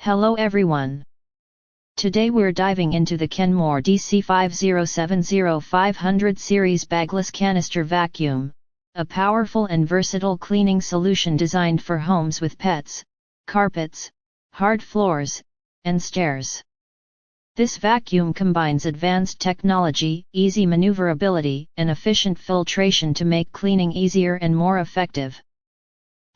Hello everyone. Today we're diving into the Kenmore DC5070 500 Series Bagless Canister Vacuum, a powerful and versatile cleaning solution designed for homes with pets, carpets, hard floors, and stairs. This vacuum combines advanced technology, easy maneuverability, and efficient filtration to make cleaning easier and more effective.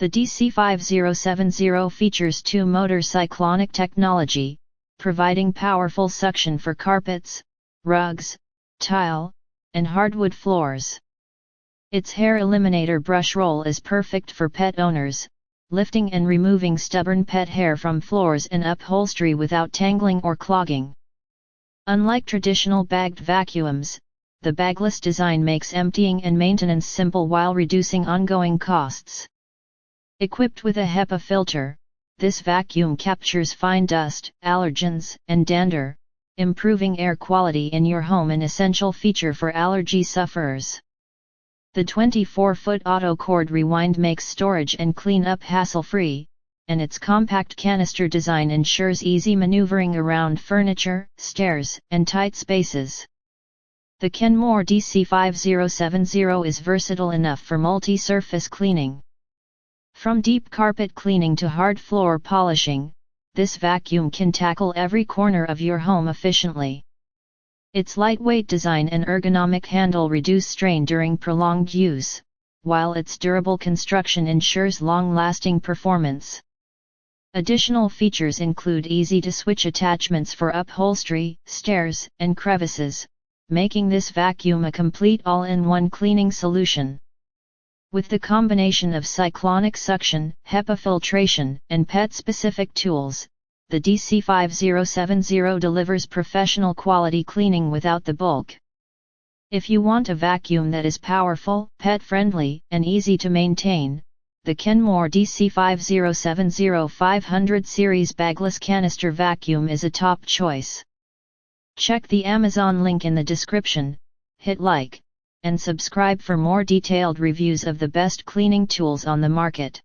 The DC5070 features two-motor Cyclonic technology, providing powerful suction for carpets, rugs, tile, and hardwood floors. Its Hair Eliminator Brushroll is perfect for pet owners, lifting and removing stubborn pet hair from floors and upholstery without tangling or clogging. Unlike traditional bagged vacuums, the bagless design makes emptying and maintenance simple while reducing ongoing costs. Equipped with a HEPA filter, this vacuum captures fine dust, allergens, and dander, improving air quality in your home, an essential feature for allergy sufferers. The 24-foot auto cord rewind makes storage and cleanup hassle-free, and its compact canister design ensures easy maneuvering around furniture, stairs, and tight spaces. The Kenmore DC5070 is versatile enough for multi-surface cleaning. From deep carpet cleaning to hard floor polishing, this vacuum can tackle every corner of your home efficiently. Its lightweight design and ergonomic handle reduce strain during prolonged use, while its durable construction ensures long-lasting performance. Additional features include easy-to-switch attachments for upholstery, stairs, and crevices, making this vacuum a complete all-in-one cleaning solution. With the combination of cyclonic suction, HEPA filtration, and pet-specific tools, the DC5070 delivers professional quality cleaning without the bulk. If you want a vacuum that is powerful, pet-friendly, and easy to maintain, the Kenmore DC5070 500 Series Bagless Canister Vacuum is a top choice. Check the Amazon link in the description, hit like, and subscribe for more detailed reviews of the best cleaning tools on the market.